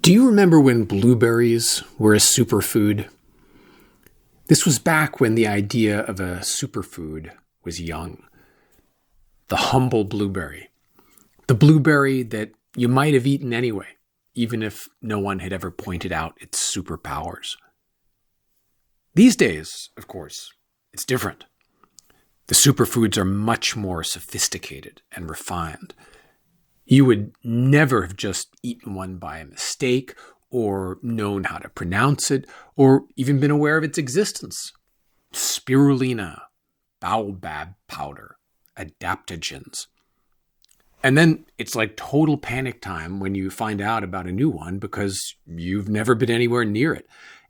Do you remember when blueberries were a superfood? This was back when the idea of a superfood was young. The humble blueberry. The blueberry that you might have eaten anyway, even if no one had ever pointed out its superpowers. These days, of course, it's different. The superfoods are much more sophisticated and refined. You would never have just eaten one by mistake or known how to pronounce it or even been aware of its existence. Spirulina, baobab powder, adaptogens. And then it's like total panic time when you find out about a new one because you've never been anywhere near it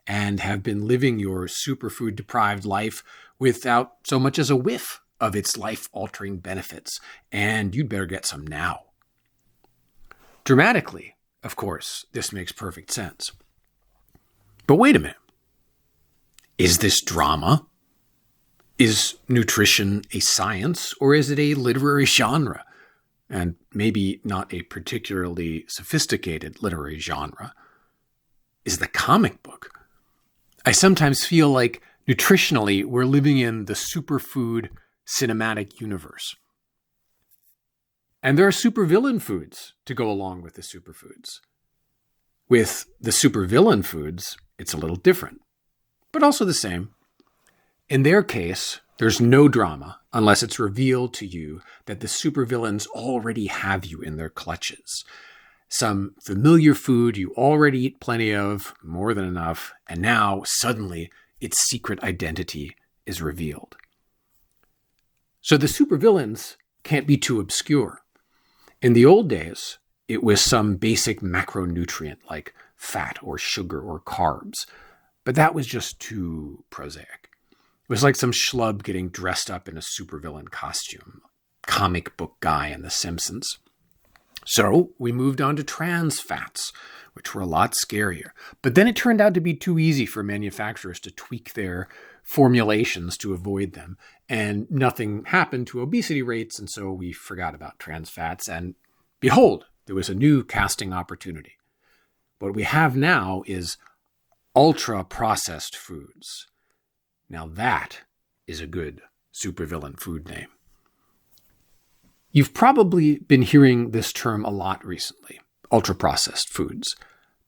and have been living your superfood deprived life without so much as a whiff of its life-altering benefits. And you'd better get some now. Dramatically, of course, this makes perfect sense. But wait a minute. Is this drama? Is nutrition a science or is it a literary genre? And maybe not a particularly sophisticated literary genre. Is the comic book? I sometimes feel like nutritionally we're living in the superfood cinematic universe. And there are supervillain foods to go along with the superfoods. With the supervillain foods, it's a little different, but also the same. In their case, there's no drama unless it's revealed to you that the supervillains already have you in their clutches. Some familiar food you already eat plenty of, more than enough, and now suddenly its secret identity is revealed. So the supervillains can't be too obscure. In the old days, it was some basic macronutrient like fat or sugar or carbs, but that was just too prosaic. It was like some schlub getting dressed up in a supervillain costume, comic book guy in The Simpsons. So we moved on to trans fats, which were a lot scarier. But then it turned out to be too easy for manufacturers to tweak their formulations to avoid them. And nothing happened to obesity rates, and so we forgot about trans fats. And behold, there was a new casting opportunity. What we have now is ultra-processed foods. Now that is a good supervillain food name. You've probably been hearing this term a lot recently, ultra-processed foods.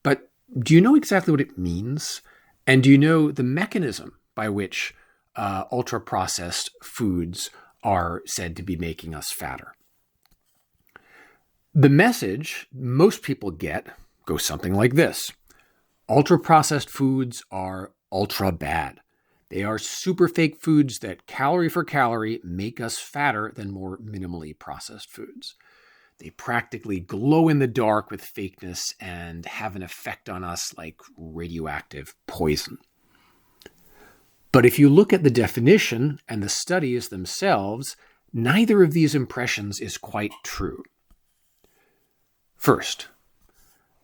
But do you know exactly what it means? And do you know the mechanism by which ultra-processed foods are said to be making us fatter? The message most people get goes something like this. Ultra-processed foods are ultra bad. They are super fake foods that calorie for calorie make us fatter than more minimally processed foods. They practically glow in the dark with fakeness and have an effect on us like radioactive poison. But if you look at the definition and the studies themselves, neither of these impressions is quite true. First,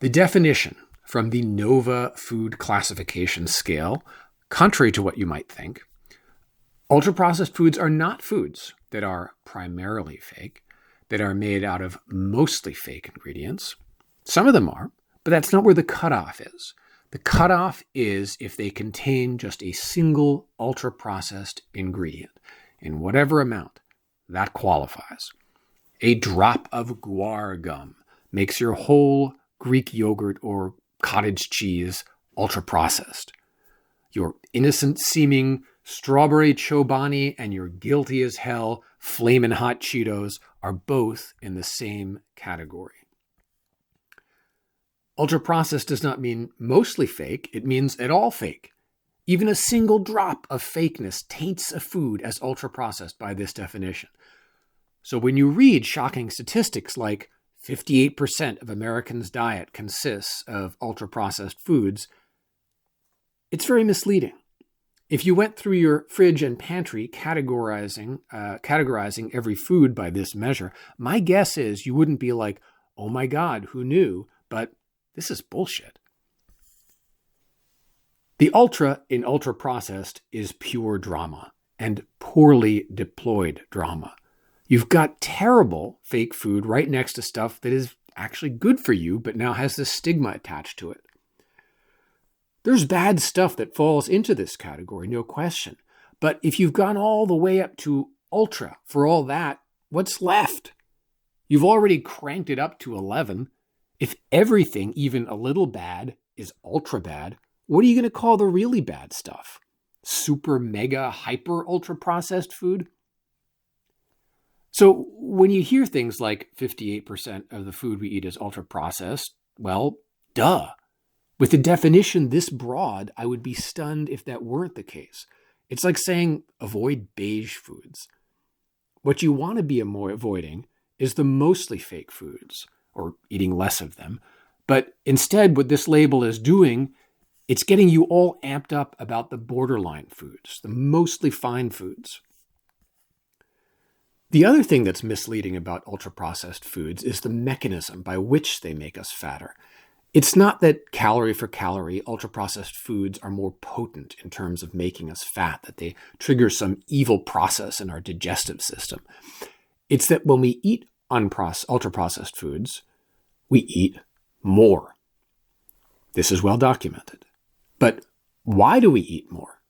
the definition from the NOVA food classification scale, contrary to what you might think, ultra-processed foods are not foods that are primarily fake, that are made out of mostly fake ingredients. Some of them are, but that's not where the cutoff is. The cutoff is if they contain just a single ultra-processed ingredient in whatever amount. That qualifies. A drop of guar gum makes your whole Greek yogurt or cottage cheese ultra-processed. Your innocent-seeming strawberry chobani and your guilty as hell flamin' hot Cheetos are both in the same category. Ultra-processed does not mean mostly fake. It means at all fake. Even a single drop of fakeness taints a food as ultra-processed by this definition. So when you read shocking statistics like 58% of Americans' diet consists of ultra-processed foods, it's very misleading. If you went through your fridge and pantry categorizing every food by this measure, my guess is you wouldn't be like, oh my God, who knew? But this is bullshit. The ultra in ultra-processed is pure drama and poorly deployed drama. You've got terrible fake food right next to stuff that is actually good for you, but now has this stigma attached to it. There's bad stuff that falls into this category, no question. But if you've gone all the way up to ultra for all that, what's left? You've already cranked it up to 11. If everything, even a little bad, is ultra bad, what are you going to call the really bad stuff? Super, mega, hyper, ultra processed food? So when you hear things like 58% of the food we eat is ultra processed, well, duh. With a definition this broad, I would be stunned if that weren't the case. It's like saying avoid beige foods. What you want to be avoiding is the mostly fake foods, or eating less of them. But instead, what this label is doing, it's getting you all amped up about the borderline foods, the mostly fine foods. The other thing that's misleading about ultra-processed foods is the mechanism by which they make us fatter. It's not that calorie for calorie, ultra-processed foods are more potent in terms of making us fat, that they trigger some evil process in our digestive system. It's that when we eat ultra-processed foods, we eat more. This is well documented. But why do we eat more?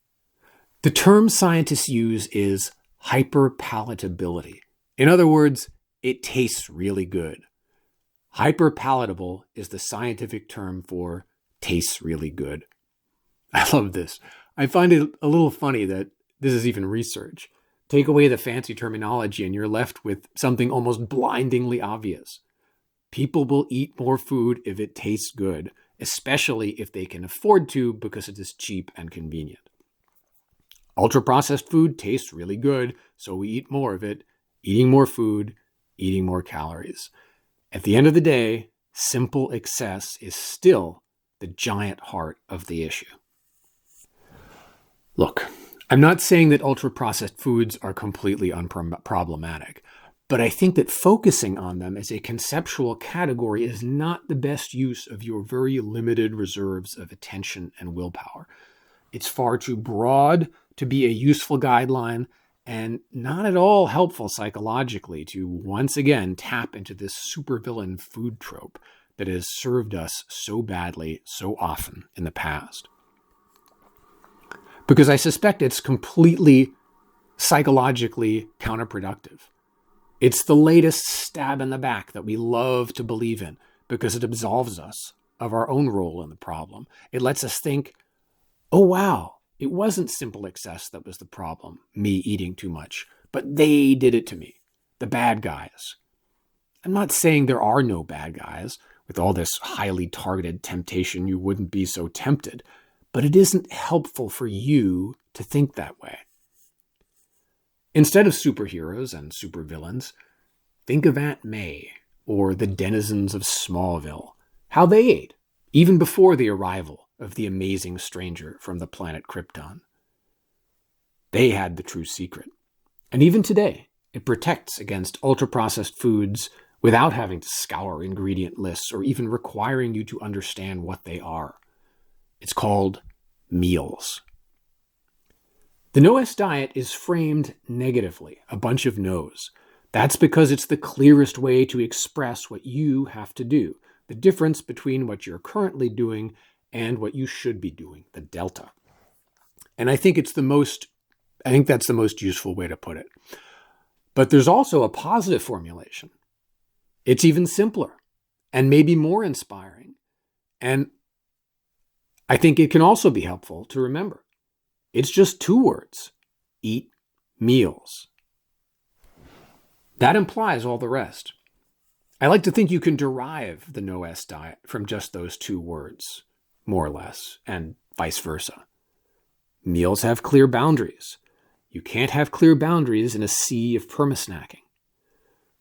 The term scientists use is hyperpalatability. In other words, it tastes really good. Hyperpalatable is the scientific term for tastes really good. I love this. I find it a little funny that this is even research. Take away the fancy terminology and you're left with something almost blindingly obvious. People will eat more food if it tastes good, especially if they can afford to because it is cheap and convenient. Ultra-processed food tastes really good, so we eat more of it, eating more food, eating more calories. At the end of the day, simple excess is still the giant heart of the issue. Look, I'm not saying that ultra-processed foods are completely unproblematic, but I think that focusing on them as a conceptual category is not the best use of your very limited reserves of attention and willpower. It's far too broad to be a useful guideline, and not at all helpful psychologically to once again tap into this supervillain food trope that has served us so badly so often in the past. Because I suspect it's completely psychologically counterproductive. It's the latest stab in the back that we love to believe in because it absolves us of our own role in the problem. It lets us think, oh wow, it wasn't simple excess that was the problem, me eating too much, but they did it to me, the bad guys. I'm not saying there are no bad guys. With all this highly targeted temptation, you wouldn't be so tempted, but it isn't helpful for you to think that way. Instead of superheroes and supervillains, think of Aunt May or the denizens of Smallville, how they ate, even before the arrival of the amazing stranger from the planet Krypton. They had the true secret. And even today, it protects against ultra-processed foods without having to scour ingredient lists or even requiring you to understand what they are. It's called meals. The no-S diet is framed negatively, a bunch of no's. That's because it's the clearest way to express what you have to do, the difference between what you're currently doing and what you should be doing, the delta. And I think that's the most useful way to put it. But there's also a positive formulation. It's even simpler and maybe more inspiring. And I think it can also be helpful to remember. It's just 2 words. Eat meals. That implies all the rest. I like to think you can derive the no-S diet from just those 2 words, more or less, and vice versa. Meals have clear boundaries. You can't have clear boundaries in a sea of perma-snacking.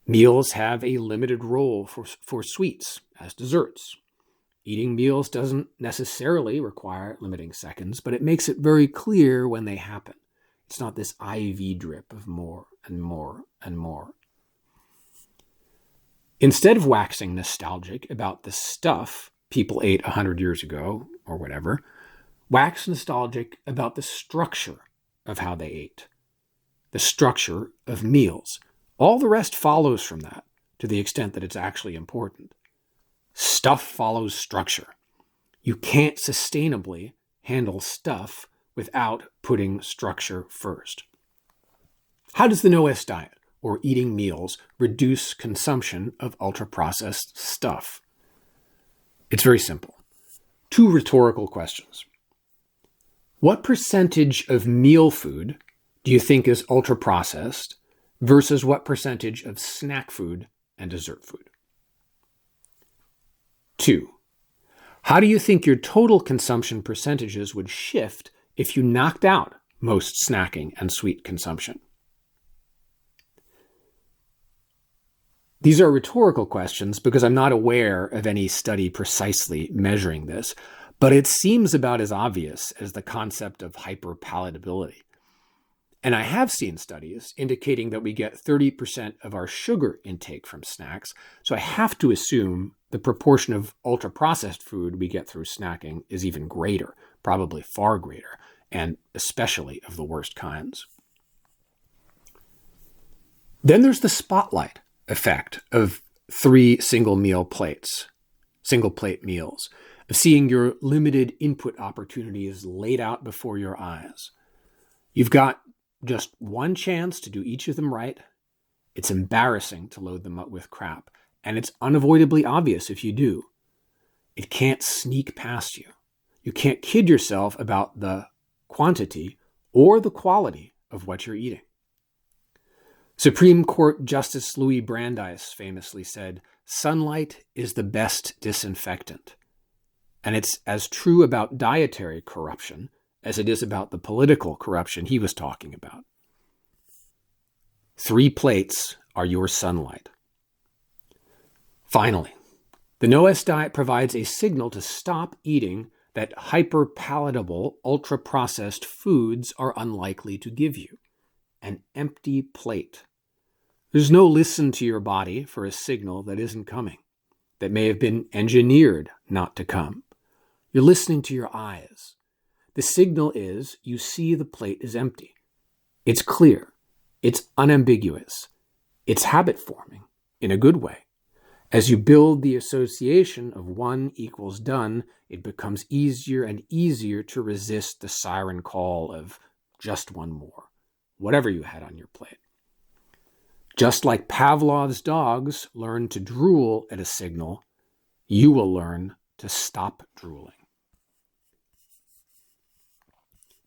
Meals have a limited role for sweets as desserts. Eating meals doesn't necessarily require limiting seconds, but it makes it very clear when they happen. It's not this IV drip of more and more and more. Instead of waxing nostalgic about the stuff people ate 100 years ago or whatever, wax nostalgic about the structure of how they ate, the structure of meals. All the rest follows from that, to the extent that it's actually important. Stuff follows structure. You can't sustainably handle stuff without putting structure first. How does the No-S diet, or eating meals, reduce consumption of ultra-processed stuff? It's very simple. 2 rhetorical questions. What percentage of meal food do you think is ultra-processed versus what percentage of snack food and dessert food? 2. How do you think your total consumption percentages would shift if you knocked out most snacking and sweet consumption? These are rhetorical questions because I'm not aware of any study precisely measuring this, but it seems about as obvious as the concept of hyperpalatability. And I have seen studies indicating that we get 30% of our sugar intake from snacks, so I have to assume the proportion of ultra-processed food we get through snacking is even greater, probably far greater, and especially of the worst kinds. Then there's the spotlight effect of 3 single plate meals, of seeing your limited input opportunities laid out before your eyes. You've got just one chance to do each of them right. It's embarrassing to load them up with crap, and it's unavoidably obvious if you do. It can't sneak past you. You can't kid yourself about the quantity or the quality of what you're eating. Supreme Court Justice Louis Brandeis famously said, "Sunlight is the best disinfectant." And it's as true about dietary corruption as it is about the political corruption he was talking about. 3 plates are your sunlight. Finally, the No-S diet provides a signal to stop eating that hyperpalatable, ultra-processed foods are unlikely to give you. An empty plate. There's no listen to your body for a signal that isn't coming, that may have been engineered not to come. You're listening to your eyes. The signal is you see the plate is empty. It's clear. It's unambiguous. It's habit-forming in a good way. As you build the association of 1 equals done, it becomes easier and easier to resist the siren call of just one more, whatever you had on your plate. Just like Pavlov's dogs learn to drool at a signal, you will learn to stop drooling.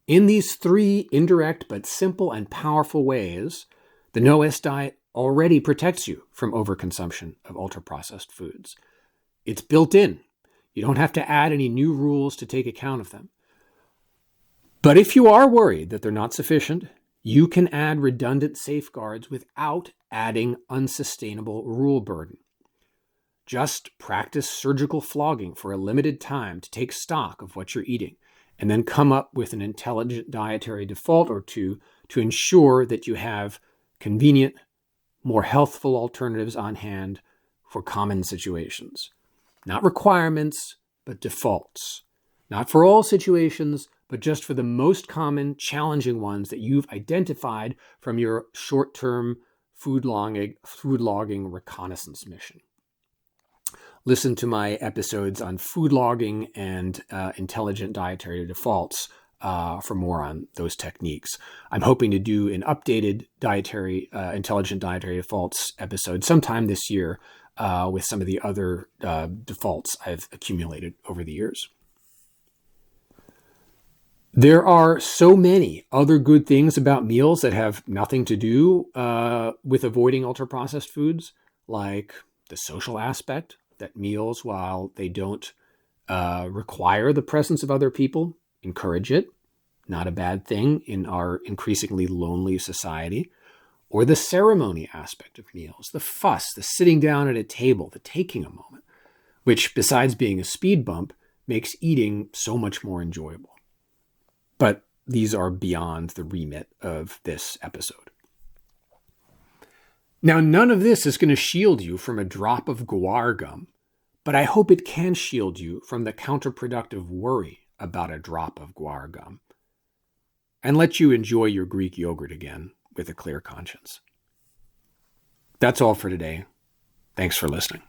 In these 3 indirect but simple and powerful ways, the No-S diet already protects you from overconsumption of ultra-processed foods. It's built in. You don't have to add any new rules to take account of them. But if you are worried that they're not sufficient, you can add redundant safeguards without adding unsustainable rule burden. Just practice surgical flogging for a limited time to take stock of what you're eating, and then come up with an intelligent dietary default or 2 to ensure that you have convenient, more healthful alternatives on hand for common situations. Not requirements, but defaults. Not for all situations, but just for the most common, challenging ones that you've identified from your short-term food logging reconnaissance mission. Listen to my episodes on food logging and intelligent dietary defaults for more on those techniques. I'm hoping to do an updated intelligent dietary defaults episode sometime this year with some of the other defaults I've accumulated over the years. There are so many other good things about meals that have nothing to do with avoiding ultra-processed foods, like the social aspect, that meals, while they don't require the presence of other people, encourage it. Not a bad thing in our increasingly lonely society. Or the ceremony aspect of meals, the fuss, the sitting down at a table, the taking a moment, which, besides being a speed bump, makes eating so much more enjoyable. But these are beyond the remit of this episode. Now, none of this is going to shield you from a drop of guar gum, but I hope it can shield you from the counterproductive worry about a drop of guar gum, and let you enjoy your Greek yogurt again with a clear conscience. That's all for today. Thanks for listening.